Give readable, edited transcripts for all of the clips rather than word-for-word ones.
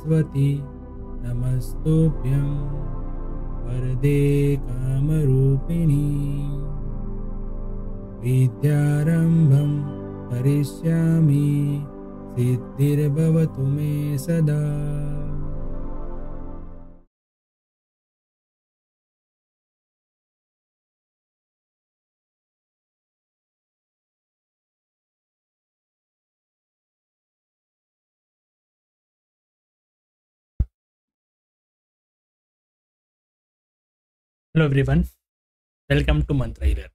सरस्वती नमस्तुभ्यं वरदे कामरूपिणी विद्यारंभं करिष्यामि सिद्धिर्भवतु मे सदा। हेलो एवरीवन, वेलकम टू मंत्र हीलर।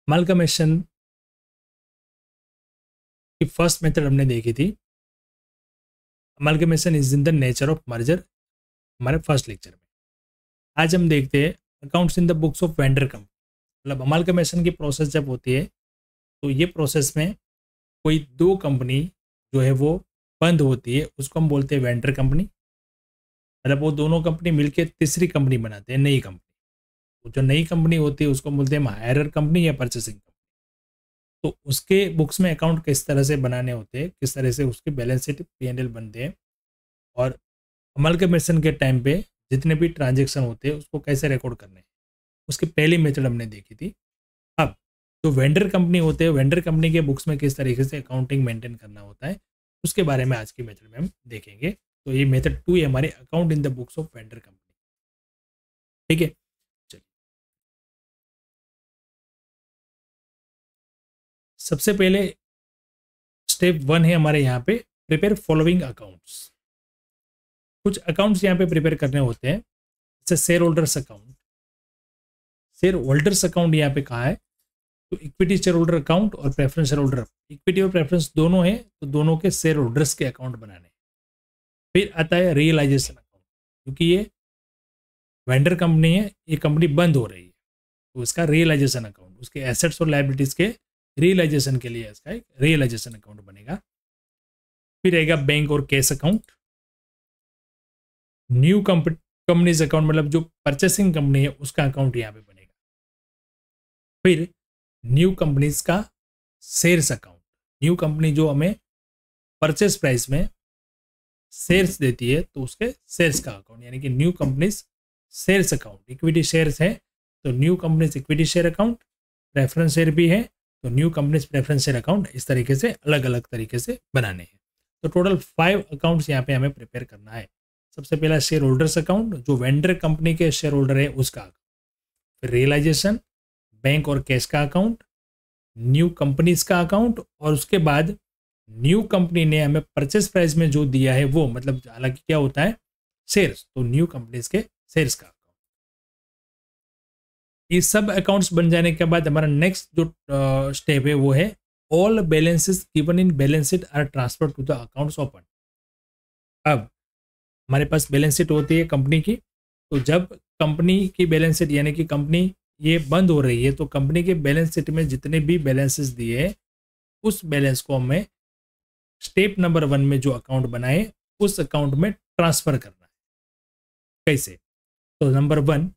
अमालगमेशन की फर्स्ट मेथड हमने देखी थी। Amalgamation is in the nature of merger, हमारे फर्स्ट लेक्चर में। आज हम देखते हैं accounts in the books of vendor company. मतलब अमालगमेशन की प्रोसेस जब होती है तो ये प्रोसेस में कोई दो कंपनी जो है वो बंद होती है, उसको हम बोलते हैं वेंडर कंपनी। मतलब वो दोनों कंपनी मिलकर तीसरी कंपनी बनाते हैं, नई कंपनी। जो नई कंपनी होती है उसको बोलते हैं हायरर कंपनी या परचेसिंग कंपनी। तो उसके बुक्स में अकाउंट किस तरह से बनाने होते हैं, किस तरह से उसके बैलेंस शीट P&L बनते हैं, और अमालगमेशन के टाइम पे जितने भी ट्रांजेक्शन होते हैं उसको कैसे रिकॉर्ड करने हैं, उसकी पहली मेथड हमने देखी थी। अब जो वेंडर कंपनी होते हैं, वेंडर कंपनी के बुक्स में किस तरीके से अकाउंटिंग मेंटेन करना होता है, उसके बारे में आज की मेथड में हम देखेंगे। तो ये मेथड 2 है हमारे account in the books of vendor company. ठीक है, चलिए सबसे पहले स्टेप 1 है हमारे यहाँ पे प्रिपेयर फॉलोइंग अकाउंट्स। कुछ अकाउंट्स यहाँ पे प्रिपेयर करने होते हैं, जैसे share holders account. Share holders account यहाँ पे कहाँ है, तो इक्विटी शेयर होल्डर अकाउंट और प्रेफरेंस शेयर होल्डर, इक्विटी और प्रेफरेंस दोनों है, तो दोनों के शेयर होल्डर्स के अकाउंट बनाने। फिर आता है रियलाइजेशन अकाउंट, क्योंकि ये वेंडर कंपनी है, ये कंपनी बंद हो रही है, तो इसका रियलाइजेशन अकाउंट, उसके एसेट्स और लाइबिलिटीज के रियलाइजेशन के लिए इसका एक रियलाइजेशन अकाउंट बनेगा। फिर रहेगा बैंक और cash account. New companies account, मतलब जो परचेसिंग कंपनी है उसका अकाउंट यहाँ पे बनेगा। फिर न्यू कंपनीज का शेयर्स अकाउंट, न्यू कंपनी जो हमें परचेस प्राइस में शेयर्स देती है तो उसके शेयर्स का अकाउंट, यानी कि new companies shares account. Equity shares है तो new companies equity share account, preference share भी है तो new companies preference share account. इस तरीके से अलग अलग तरीके से बनाने हैं। तो टोटल 5 अकाउंट्स यहाँ पे हमें प्रिपेयर करना है। सबसे पहला शेयर होल्डर्स अकाउंट, जो वेंडर कंपनी के शेयर होल्डर है उसका अकाउंट। फिर रियलाइजेशन, बैंक और कैश का अकाउंट, न्यू कंपनीज का अकाउंट, और उसके बाद न्यू कंपनी ने हमें परचेस प्राइस में जो दिया है वो, मतलब हालांकि क्या होता है शेयर्स, तो न्यू कंपनीज के शेयर्स का अकाउंट। ये सब अकाउंट्स बन जाने के बाद हमारा नेक्स्ट जो स्टेप है वो है all balances given in balance sheet are transfer to the accounts open. अब हमारे पास बैलेंस शीट होती है कंपनी की, तो जब कंपनी की बैलेंस शीट, यानी कि कंपनी ये बंद हो रही है, तो कंपनी के बैलेंस शीट में जितने भी बैलेंसेस दिए उस बैलेंस को हमें स्टेप नंबर 1 में जो अकाउंट बनाए उस अकाउंट में ट्रांसफर करना है। कैसे, तो number 1,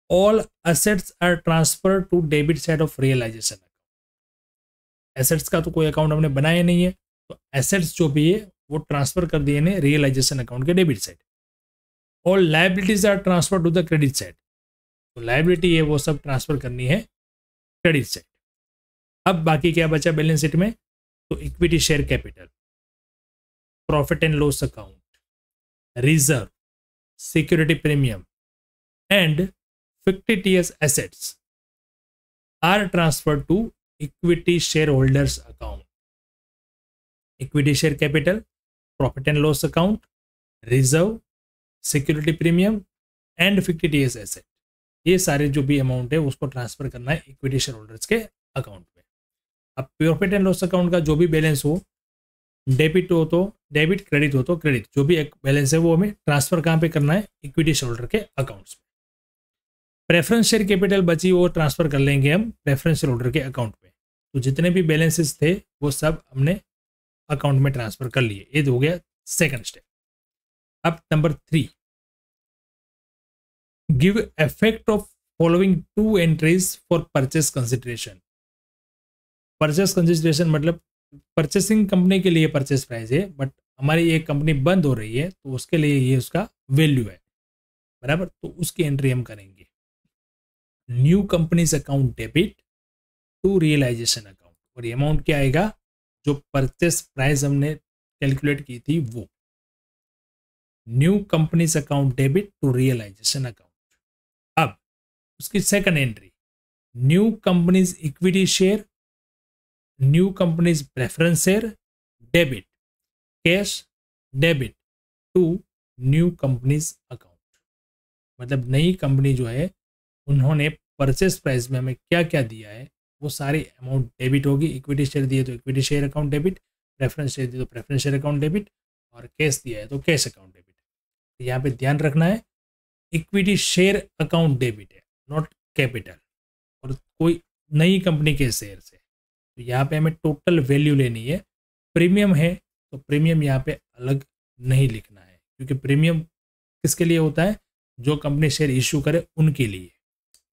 all assets are transfer to debit side of realisation account. Assets का तो कोई अकाउंट हमने बनाया नहीं है, तो एसेट्स जो भी है वो ट्रांसफर कर दिए ने रियलाइजेशन अकाउंट के debit side. All liabilities are transfer to the credit side, तो लाइबिलिटी है वो सब ट्रांसफर करनी है क्रेडिट साइड। अब बाकी क्या बचा बैलेंस शीट में, तो equity share capital, profit and loss account, reserve, security premium and fictitious assets are transferred to equity shareholders account. Equity share capital, profit and loss account, reserve, security premium and fictitious asset, ये सारे जो भी amount है उसको transfer करना है equity share holders के account में। अब प्रॉफिट एंड लॉस अकाउंट का जो भी बैलेंस हो, डेबिट हो तो डेबिट, क्रेडिट हो तो क्रेडिट, जो भी एक बैलेंस है वो हमें ट्रांसफर कहाँ पे करना है, इक्विटी शेयर होल्डर के अकाउंट्स में। प्रेफरेंस शेयर कैपिटल बची वो ट्रांसफर कर लेंगे हम प्रेफरेंस शेयर होल्डर के अकाउंट में। तो जितने भी बैलेंसेस थे वो सब हमने अकाउंट में ट्रांसफर कर लिए। ये हो गया सेकंड स्टेप। अब number 3, give effect of following 2 entries for purchase consideration. Purchase consideration मतलब परचेसिंग कंपनी के लिए परचेस प्राइस है, बट हमारी एक कंपनी बंद हो रही है तो उसके लिए ये उसका वैल्यू है, बराबर। तो उसकी एंट्री हम करेंगे। New companies account debit to realisation account, और ये अमाउंट क्या आएगा, जो परचेस प्राइस हमने कैलकुलेट की थी वो। New companies account debit to realisation account. अब उसकी second entry, new companies equity share, new companies preference share debit, cash debit to new companies account. मतलब नई कंपनी जो है उन्होंने परचेस प्राइस में हमें क्या क्या दिया है वो सारी अमाउंट डेबिट होगी। इक्विटी शेयर दिए तो equity share account debit, preference share दिए तो प्रेफरेंस शेयर अकाउंट डेबिट, और कैश दिया है तो कैश अकाउंट डेबिट। तो यहाँ पे ध्यान रखना है इक्विटी शेयर अकाउंट डेबिट है, नॉट कैपिटल, और कोई नई कंपनी के शेयर से। तो यहाँ पे हमें टोटल वैल्यू लेनी है। प्रीमियम है तो प्रीमियम यहाँ पे अलग नहीं लिखना है, क्योंकि प्रीमियम किसके लिए होता है, जो कंपनी शेयर इश्यू करे उनके लिए।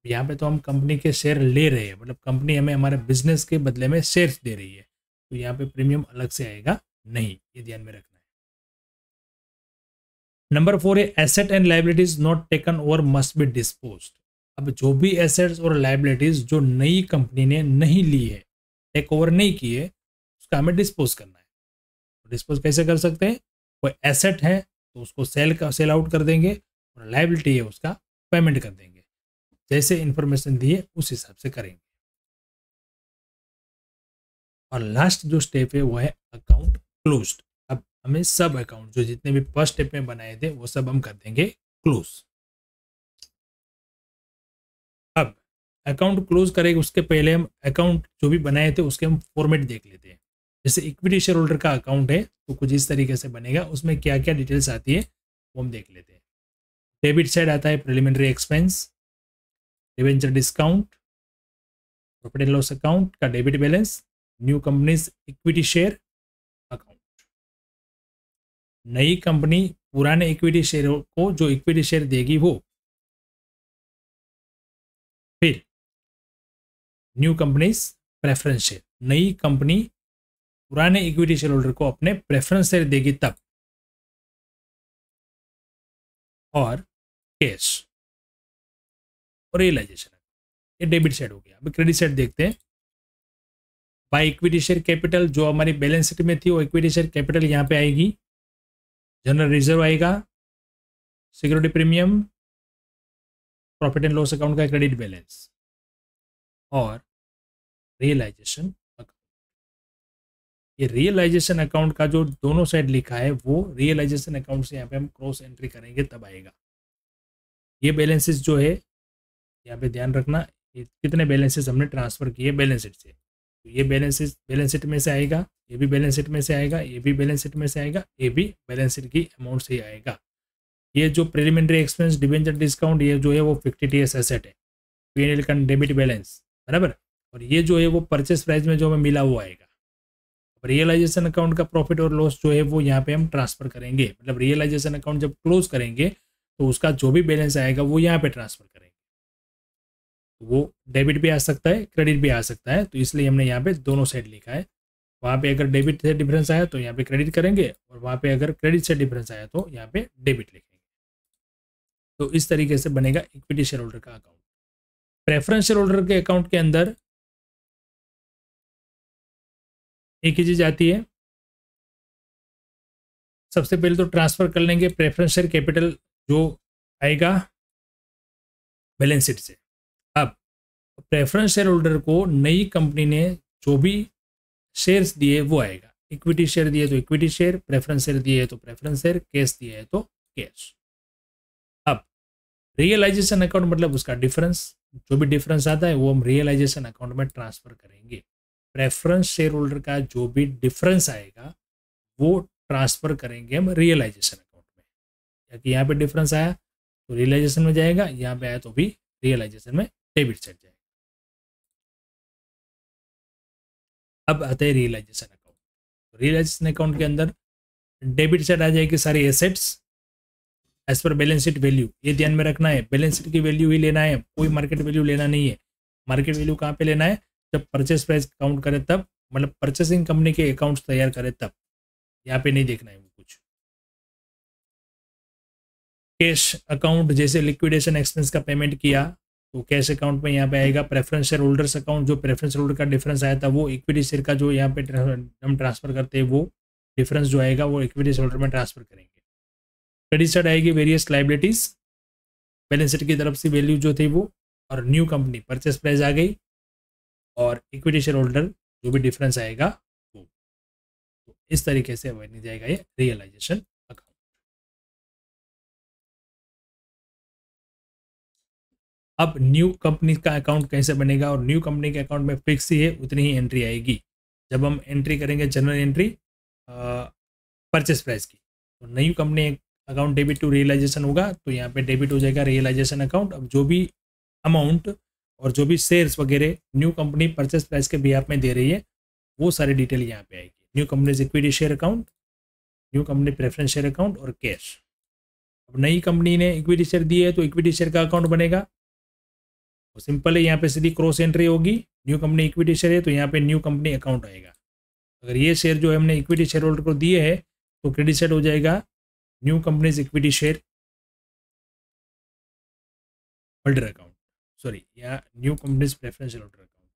यहाँ पे तो हम कंपनी के शेयर ले रहे हैं, मतलब कंपनी हमें हमारे बिजनेस के बदले में शेयर्स दे रही है, तो यहाँ पे प्रीमियम अलग से आएगा नहीं, ये ध्यान में रखना है। नंबर 4 है asset and liabilities not taken over must be disposed. अब जो भी एसेट्स और लाइबिलिटीज जो नई कंपनी ने नहीं ली है, टेक ओवर नहीं की है, उसका हमें डिस्पोज करना है। डिस्पोज कैसे कर सकते हैं, कोई एसेट है तो उसको सेल आउट कर देंगे, और लाइबिलिटी है उसका पेमेंट कर देंगे। जैसे इंफॉर्मेशन दी है उस हिसाब से करेंगे। और लास्ट जो स्टेप है वो है अकाउंट क्लोज्ड। अब हमें सब अकाउंट जो जितने भी फर्स्ट स्टेप में बनाए थे वो सब हम कर देंगे क्लोज। अब अकाउंट क्लोज करेंगे उसके पहले हम अकाउंट जो भी बनाए थे उसके हम फॉर्मेट देख लेते हैं। जैसे इक्विटी शेयर होल्डर का अकाउंट है तो कुछ इस तरीके से बनेगा, उसमें क्या क्या डिटेल्स आती है वो हम देख लेते हैं। डेबिट साइड आता है preliminary expense, debenture discount, profit and loss account का debit balance, new companies equity share account. नई कंपनी पुराने इक्विटी शेयर को जो इक्विटी शेयर देगी वो। फिर न्यू कंपनीज प्रेफरेंस शेयर, नई कंपनी पुराने इक्विटी शेयर होल्डर को अपने प्रेफरेंस शेयर देगी तब। और कैश और रियलाइजेशन, ये डेबिट साइड हो गया। अभी क्रेडिट साइड देखते हैं। बाय इक्विटी शेयर कैपिटल, जो हमारी बैलेंस शीट में थी वो इक्विटी शेयर कैपिटल यहाँ पे आएगी। जनरल रिजर्व आएगा, security premium, profit and loss account का क्रेडिट बैलेंस, और रियलाइजेशन अकाउंट। ये रियलाइजेशन अकाउंट का जो दोनों साइड लिखा है वो रियलाइजेशन अकाउंट से यहाँ पे हम क्रॉस एंट्री करेंगे तब आएगा। ये बैलेंसेस जो है यहाँ पे ध्यान रखना, ये कितने बैलेंसेस हमने ट्रांसफर किए बैलेंस शीट से। तो ये बैलेंसेस बैलेंस शीट में से आएगा, ये भी बैलेंस शीट में से आएगा, ये भी बैलेंस शीट में से आएगा, ये भी बैलेंस शीट की अमाउंट से ही आएगा। ये जो प्रिलिमिनरी एक्सपेंस, डिवेंचर डिस्काउंट, ये जो है वो फिक्टिटियस एसेट है, P&L का डेबिट बैलेंस, बराबर। और ये जो है वो परचेस प्राइस में जो हमें मिला वो आएगा। रियलाइजेशन अकाउंट का प्रॉफिट और लॉस जो है वो यहाँ पे हम ट्रांसफर करेंगे। मतलब रियलाइजेशन अकाउंट जब क्लोज करेंगे तो उसका जो भी बैलेंस आएगा वो यहाँ पे ट्रांसफर करेंगे। वो डेबिट भी आ सकता है, क्रेडिट भी आ सकता है, तो इसलिए हमने यहाँ पे दोनों साइड लिखा है। वहाँ पे अगर डेबिट से डिफरेंस आया तो यहाँ पे क्रेडिट करेंगे, और वहाँ पे अगर क्रेडिट से डिफरेंस आया तो यहाँ पे डेबिट लिखेंगे। तो इस तरीके से बनेगा इक्विटी शेयर होल्डर का अकाउंट। प्रेफरेंस शेयर होल्डर के अकाउंट के अंदर एक ही चीज आती है, सबसे पहले तो ट्रांसफर कर लेंगे प्रेफरेंस शेयर कैपिटल जो आएगा बैलेंस शीट से। अब प्रेफरेंस शेयर होल्डर को नई कंपनी ने जो भी शेयर्स दिए वो आएगा। इक्विटी शेयर दिए तो इक्विटी शेयर, प्रेफरेंस शेयर दिए तो प्रेफरेंस शेयर, कैश दिए है तो कैश। अब रियलाइजेशन अकाउंट मतलब उसका डिफरेंस, जो भी डिफरेंस आता है वो हम रियलाइजेशन अकाउंट में ट्रांसफर करेंगे। प्रेफरेंस शेयर होल्डर का जो भी डिफरेंस आएगा वो ट्रांसफर करेंगे हम रियलाइजेशन अकाउंट में। या कि यहाँ पे डिफरेंस आया तो रियलाइजेशन में जाएगा, यहाँ पे आया तो भी रियलाइजेशन में डेबिट साइड जाएगा। अब आते हैं रियलाइजेशन अकाउंट। रियलाइजेशन अकाउंट के अंदर डेबिट साइड आ जाएगी सारी assets as per balance sheet value. ये ध्यान में रखना है, बैलेंस शीट की वैल्यू ही लेना है, कोई मार्केट वैल्यू लेना नहीं है। मार्केट वैल्यू कहाँ पे लेना है, जब परचेस प्राइस काउंट करे तब, मतलब परचेसिंग कंपनी के अकाउंट्स तैयार करे तब। यहाँ पे नहीं देखना है वो कुछ। कैश अकाउंट जैसे लिक्विडेशन एक्सपेंस का पेमेंट किया तो कैश अकाउंट में यहाँ पे आएगा। प्रेफरेंस शेयर होल्डर्स अकाउंट, जो प्रेफरेंस शेयर होल्डर का डिफरेंस आया था वो इक्विटी शेयर का जो यहाँ पे हम ट्रांसफर करते हैं वो डिफरेंस जो आएगा वो इक्विटी शेयर होल्डर में ट्रांसफर करेंगे। क्रेडिट साइड आएगी वेरियस लाइबिलिटीज, बैलेंस शीट की तरफ से वैल्यू जो थी वो, और न्यू कंपनी परचेस प्राइस आ गई, और इक्विटी शेयर होल्डर जो भी डिफरेंस आएगा वो। तो इस तरीके से बन जाएगा ये रियलाइजेशन अकाउंट। अब न्यू कंपनी का अकाउंट कैसे बनेगा, और न्यू कंपनी के अकाउंट में फिक्स ही है उतनी ही एंट्री आएगी। जब हम एंट्री करेंगे जनरल एंट्री परचेस प्राइस की, तो नई company account debit to realisation होगा, तो यहाँ पे डेबिट हो जाएगा रियलाइजेशन अकाउंट। अब जो भी अमाउंट और जो भी शेयर्स वगैरह न्यू कंपनी परचेस प्राइस के बिहाफ में दे रही है वो सारी डिटेल यहाँ पे आएगी। New companies equity share account, new company preference share account और कैश। अब नई कंपनी ने इक्विटी शेयर दी है तो इक्विटी शेयर का अकाउंट बनेगा, तो सिंपल है, यहाँ पे सीधी क्रॉस एंट्री होगी। न्यू कंपनी इक्विटी शेयर है तो यहाँ पे न्यू कंपनी अकाउंट आएगा। अगर ये शेयर जो है हमने इक्विटी शेयर होल्डर को दिए है तो क्रेडिट साइड हो जाएगा new companies equity share holder account, sorry यहाँ new companies preference share holder account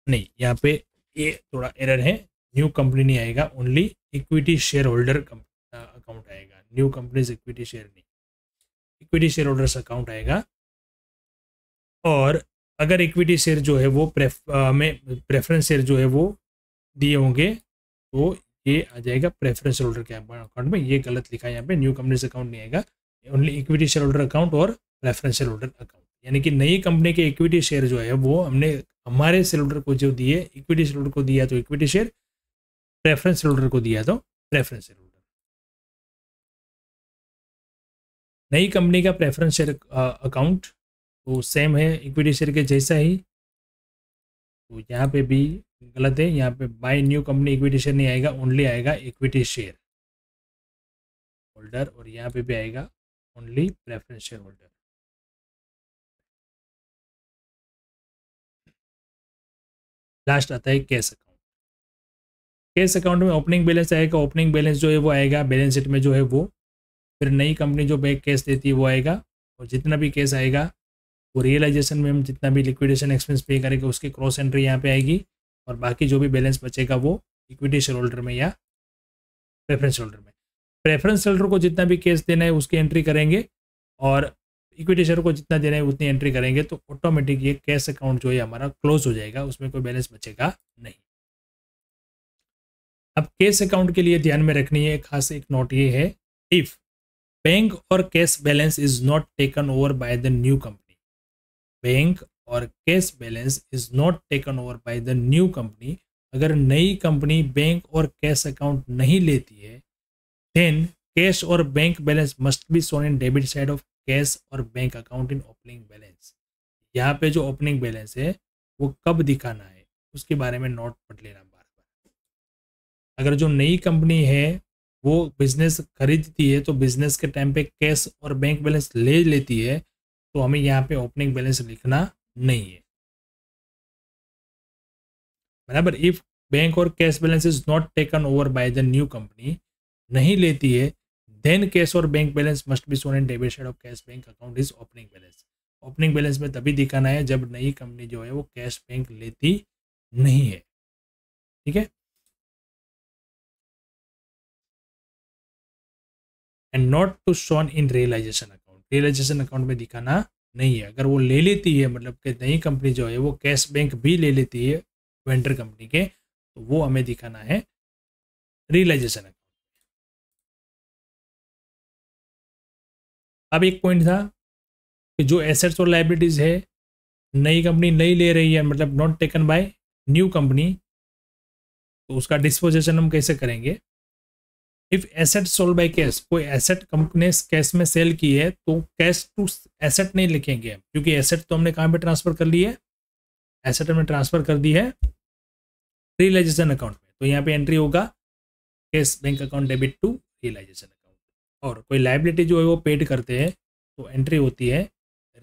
नहीं, यहाँ पे ये थोड़ा एरर है, न्यू कंपनी नहीं आएगा, only equity share holder account आएगा। न्यू कंपनीज इक्विटी शेयर नहीं, इक्विटी शेयर होल्डर्स अकाउंट आएगा। और अगर इक्विटी शेयर जो है वो प्रेफरेंस शेयर जो है वो दिए होंगे तो ये आ जाएगा प्रेफरेंस होल्डर के अकाउंट में। ये गलत लिखा है यहाँ पे, न्यू कंपनीज अकाउंट नहीं आएगा, only equity share holder account और प्रेफरेंस शेयर होल्डर अकाउंट। यानी कि नई कंपनी के इक्विटी शेयर जो है वो हमने हमारे शेयर होल्डर को जो दिए, इक्विटी शेयर होल्डर को दिया तो equity share, preference share holder को दिया तो प्रेफरेंस शेयर होल्डर। नई कंपनी का प्रेफरेंस शेयर अकाउंट तो सेम है इक्विटी शेयर के जैसा ही, तो यहाँ पे भी गलत है, यहाँ पे by new company equity share नहीं आएगा, ओनली आएगा इक्विटी शेयर होल्डर, और यहाँ पे भी आएगा only preference share holder. Last आता है कैश अकाउंट। कैश अकाउंट में ओपनिंग बैलेंस आएगा, ओपनिंग बैलेंस जो है वो आएगा बैलेंस शीट में जो है वो, फिर नई कंपनी जो बैंक कैश देती है वो आएगा, और जितना भी कैश आएगा वो रियलाइजेशन में हम जितना भी लिक्विडेशन एक्सपेंस पे करेंगे उसकी क्रॉस एंट्री यहाँ पे आएगी, और बाकी जो भी बैलेंस बचेगा वो इक्विटी शेयर होल्डर में या प्रेफरेंस होल्डर में। प्रेफरेंस होल्डर को जितना भी कैश देना है उसकी एंट्री करेंगे, और इक्विटी शेयर को जितना देना है उतनी एंट्री करेंगे, तो ऑटोमेटिक ये कैश अकाउंट जो है हमारा क्लोज हो जाएगा, उसमें कोई बैलेंस बचेगा नहीं। अब कैश अकाउंट के लिए ध्यान में रखनी है खास एक नोट ये है, इफ बैंक और cash balance is not taken over by the new company, bank और cash balance is not taken over by the new company, अगर नई कंपनी बैंक और कैश अकाउंट नहीं लेती है, देन कैश और bank balance must be shown in debit side of cash और bank account in opening balance. यहाँ पे जो ओपनिंग बैलेंस है वो कब दिखाना है उसके बारे में नोट पढ़ लेना बार बार। अगर जो नई कंपनी है वो बिजनेस खरीदती है तो बिजनेस के टाइम पे कैश और बैंक बैलेंस ले लेती है, तो हमें यहाँ पे ओपनिंग बैलेंस लिखना नहीं है, बराबर। इफ बैंक और cash balance is not taken over by the new company, नहीं लेती है, देन कैश और bank balance must be shown in debit side of cash bank account is opening balance. Opening balance में तभी दिखाना है जब नई कंपनी जो है वो कैश बैंक लेती नहीं है, ठीक है। And not to shown in realisation account, realisation account में दिखाना नहीं है। अगर वो ले लेती है, मतलब कि नई कंपनी जो है वो कैश बैंक भी ले लेती है वेंडर कंपनी के, तो वो हमें दिखाना है रियलाइजेशन अकाउंट। अब एक पॉइंट था कि जो एसेट्स और लाइबिलिटीज है नई कंपनी नहीं ले रही है, मतलब not taken by new company, तो उसका डिस्पोजेशन हम कैसे करेंगे। If asset sold by cash, कोई एसेट कंपनी कैश में सेल की है तो कैश टू एसेट नहीं लिखेंगे हम, क्योंकि एसेट तो हमने कहाँ पे ट्रांसफर कर ली है, एसेट हमने ट्रांसफर कर दी है रियलाइजेशन अकाउंट में, तो यहाँ पे एंट्री होगा cash bank account debit to realisation account. और कोई लाइबिलिटी जो है वो पेड करते हैं तो एंट्री होती है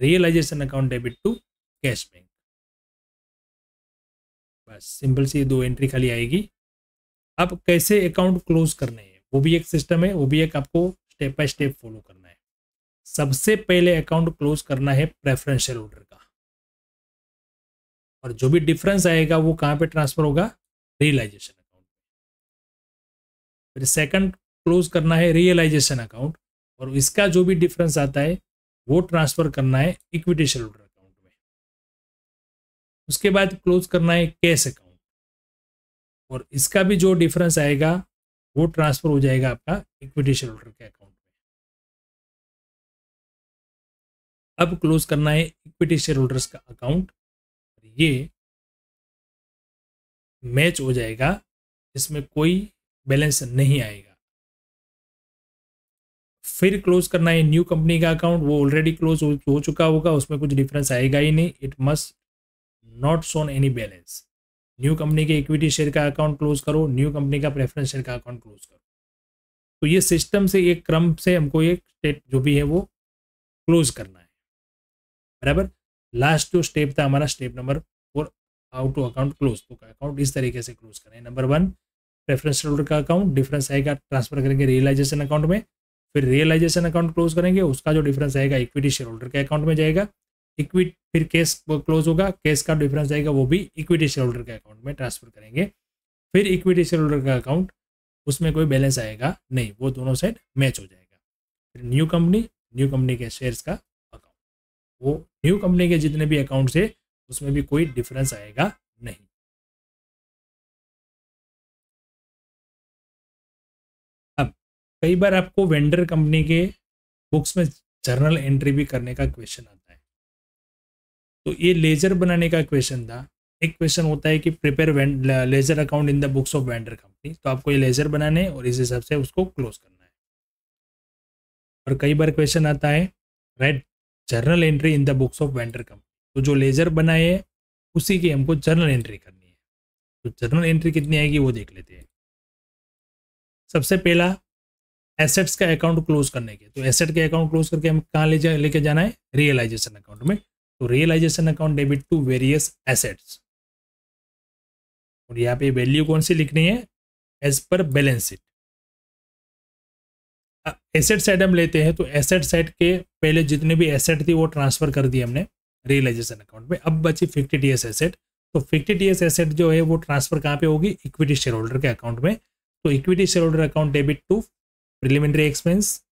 realisation account debit to cash bank. बस सिंपल सी दो एंट्री खाली आएगी। अब कैसे अकाउंट क्लोज करने हैं वो भी एक सिस्टम है, वो भी एक आपको स्टेप बाय स्टेप फॉलो करना है। सबसे पहले अकाउंट क्लोज करना है प्रेफरेंस शेयर होल्डर का, और जो भी डिफरेंस आएगा वो कहाँ पे ट्रांसफर होगा, रियलाइजेशन अकाउंट। फिर सेकंड क्लोज करना है रियलाइजेशन अकाउंट, और इसका जो भी डिफरेंस आता है वो ट्रांसफर करना है इक्विटी शेयर होल्डर अकाउंट में। उसके बाद क्लोज करना है कैश अकाउंट, और इसका भी जो डिफरेंस आएगा वो ट्रांसफर हो जाएगा आपका इक्विटी शेयर होल्डर के अकाउंट में। अब क्लोज करना है इक्विटी शेयर होल्डर्स का अकाउंट, ये मैच हो जाएगा, इसमें कोई बैलेंस नहीं आएगा। फिर क्लोज करना है न्यू कंपनी का अकाउंट, वो ऑलरेडी क्लोज हो चुका होगा, उसमें कुछ डिफरेंस आएगा ही नहीं, it must not shown any balance. New company के इक्विटी शेयर का अकाउंट क्लोज करो, न्यू कंपनी का प्रेफरेंस शेयर का अकाउंट क्लोज करो। तो ये सिस्टम से, एक क्रम से हमको एक स्टेप जो भी है वो क्लोज करना है, बराबर। लास्ट जो स्टेप था हमारा, step number 4, how to account close. तो अकाउंट इस तरीके से क्लोज करें। नंबर 1, प्रेफरेंस होल्डर का अकाउंट, डिफरेंस आएगा ट्रांसफर करेंगे रियलाइजेशन अकाउंट में। फिर रियलाइजेशन अकाउंट क्लोज करेंगे, उसका जो डिफरेंस आएगा इक्विटी शेयर होल्डर के अकाउंट में जाएगा। इक्विटी, फिर कैश क्लोज होगा, कैश का डिफरेंस आएगा वो भी इक्विटी शेयर होल्डर के अकाउंट में ट्रांसफर करेंगे। फिर इक्विटी शेयर होल्डर का अकाउंट, उसमें कोई बैलेंस आएगा नहीं, वो दोनों साइड मैच हो जाएगा। फिर न्यू कंपनी के शेयर्स का अकाउंट, वो न्यू कंपनी के जितने भी अकाउंट्स है उसमें भी कोई डिफरेंस आएगा नहीं। अब कई बार आपको वेंडर कंपनी के बुक्स में जर्नल एंट्री भी करने का क्वेश्चन आता है। तो ये लेजर बनाने का क्वेश्चन था। एक क्वेश्चन होता है कि prepare ledger account in the books of vendor company, तो आपको ये लेजर बनाने और इस हिसाब से उसको क्लोज करना है। और कई बार क्वेश्चन आता है right journal entry in the books of vendor company, तो जो लेजर बनाए है उसी की हमको जर्नल एंट्री करनी है। तो जर्नल एंट्री कितनी आएगी वो देख लेते हैं। सबसे पहला, एसेट्स का अकाउंट क्लोज करने के, तो एसेट के अकाउंट क्लोज करके हम कहाँ लेके जाना है, रियलाइजेशन अकाउंट में। तो realisation account debit to various assets, और यहाँ पे वैल्यू कौन सी लिखनी है, as per balance sheet. Asset side हम लेते हैं, तो एसेट साइड के पहले जितने भी एसेट थी वो ट्रांसफर कर दी हमने रियलाइजेशन अकाउंट में। अब बची फिक्टिटियस एसेट, तो फिक्टिटियस एसेट जो है वो ट्रांसफर कहाँ पे होगी, इक्विटी शेयर होल्डर के अकाउंट में। तो equity share holder account debit to preliminary expense,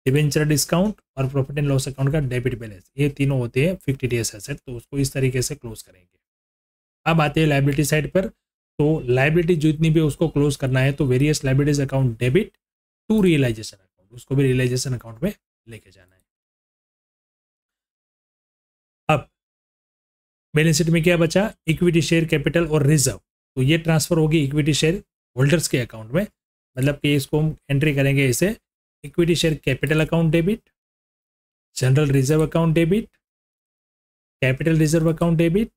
debenture discount और प्रॉफिट एंड लॉस अकाउंट का डेबिट बैलेंस, ये तीनों होते हैं फिक्टिटियस एसेट। तो उसको इस तरीके से क्लोज करेंगे। अब आते हैं लाइबिलिटी साइड पर, तो लाइबिलिटी जितनी भी उसको क्लोज करना है, तो various liabilities account debit to realisation account, उसको भी रियलाइजेशन अकाउंट में लेके जाना है। अब बैलेंस शीट में क्या बचा, इक्विटी शेयर कैपिटल और रिजर्व, तो ये ट्रांसफर होगी इक्विटी शेयर होल्डर्स के अकाउंट में। मतलब कि इसको हम एंट्री करेंगे इसे, equity share capital account debit, general reserve account debit, capital reserve account debit,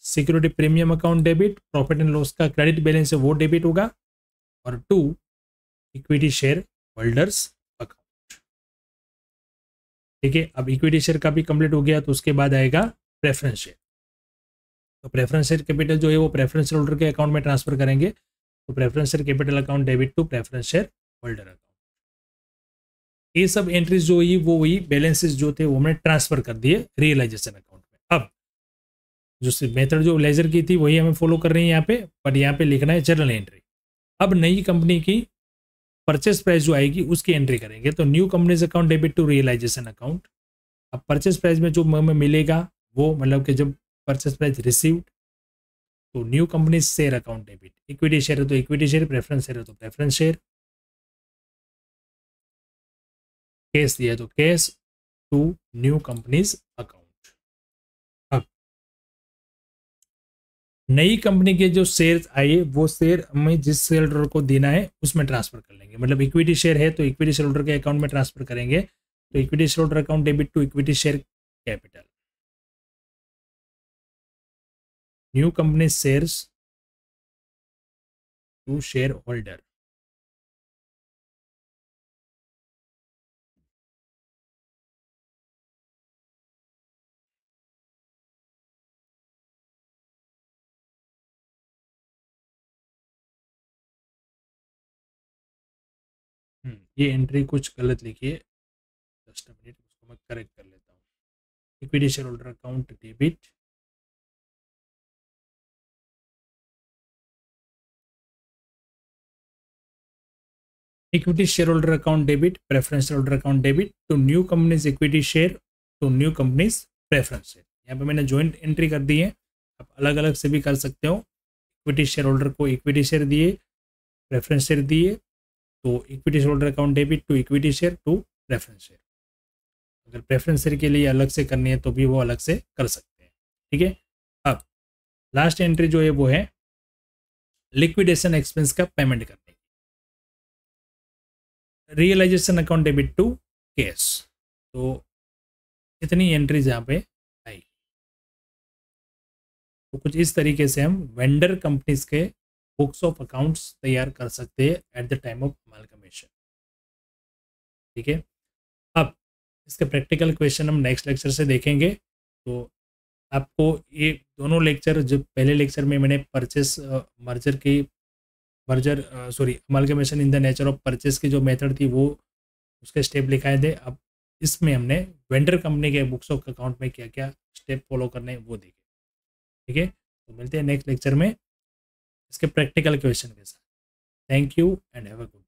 security premium account debit, profit and loss का क्रेडिट बैलेंस है वो डेबिट होगा, और 2 इक्विटी शेयर होल्डर्स अकाउंट। ठीक है, अब इक्विटी शेयर का भी कंप्लीट हो गया, तो उसके बाद आएगा प्रेफरेंस शेयर। तो प्रेफरेंस शेयर कैपिटल जो है वो प्रेफरेंस शेयर होल्डर के अकाउंट में ट्रांसफर करेंगे। तो preference share capital account debit to preference share holder account. ये सब एंट्रीज जो हुई वो वही बैलेंसेस जो थे वो हमने ट्रांसफर कर दिए रियलाइजेशन अकाउंट में। अब जो मेथड जो लेजर की थी वही हमें फॉलो कर रही है यहाँ पे, बट यहाँ पे लिखना है जर्नल एंट्री। अब नई कंपनी की परचेस प्राइस जो आएगी उसकी एंट्री करेंगे। तो new companies account debit to realisation account. अब परचेस प्राइस में जो हमें मिलेगा वो, मतलब कि जब परचेस प्राइस रिसीव्ड, तो new company share account debit, equity share है तो इक्विटी शेयर, प्रेफरेंस शेयर है तो प्रेफरेंस शेयर, कैश दिया तो cash to new companies account. अब नई कंपनी के जो शेयर आए वो शेयर हमें जिस शेयर होल्डर को देना है उसमें ट्रांसफर कर लेंगे। मतलब इक्विटी शेयर है तो इक्विटी शेयर होल्डर के अकाउंट में ट्रांसफर करेंगे। तो equity share holder account debit to equity share capital, new company shares to share holder. ये एंट्री कुछ गलत लिखी है, जस्ट मिनट, उसको मैं करेक्ट कर लेता हूँ। Equity share holder account debit, equity share holder account debit, preference share holder account debit to new companies equity share to new companies preference share. यहाँ पे मैंने ज्वाइंट एंट्री कर दी है, आप अलग अलग से भी कर सकते हो। इक्विटी शेयर होल्डर को इक्विटी शेयर दिए, प्रेफरेंस शेयर दिए, तो equity share holder account debit to equity share to preference share. अगर प्रेफरेंस शेयर के लिए अलग से करनी है तो भी वो अलग से कर सकते हैं, ठीक है। अब लास्ट एंट्री जो है वो है लिक्विडेशन एक्सपेंस का पेमेंट करने की, realisation account debit to cash. तो इतनी एंट्रीज यहाँ पे आई। तो कुछ इस तरीके से हम वेंडर कंपनीज के बुक्स ऑफ अकाउंट्स तैयार कर सकते हैं at the time of amalgamation, ठीक है। अब इसके प्रैक्टिकल क्वेश्चन हम नेक्स्ट लेक्चर से देखेंगे। तो आपको ये दोनों लेक्चर, जब पहले लेक्चर में मैंने purchase merger sorry amalgamation in the nature of purchase की जो मेथड थी वो उसके स्टेप लिखाए थे। अब इसमें हमने वेंडर कंपनी के बुक्स ऑफ अकाउंट में क्या क्या स्टेप फॉलो करने हैं वो देखे, ठीक है। तो मिलते हैं नेक्स्ट लेक्चर में इसके प्रैक्टिकल क्वेश्चन के साथ। Thank you and have a good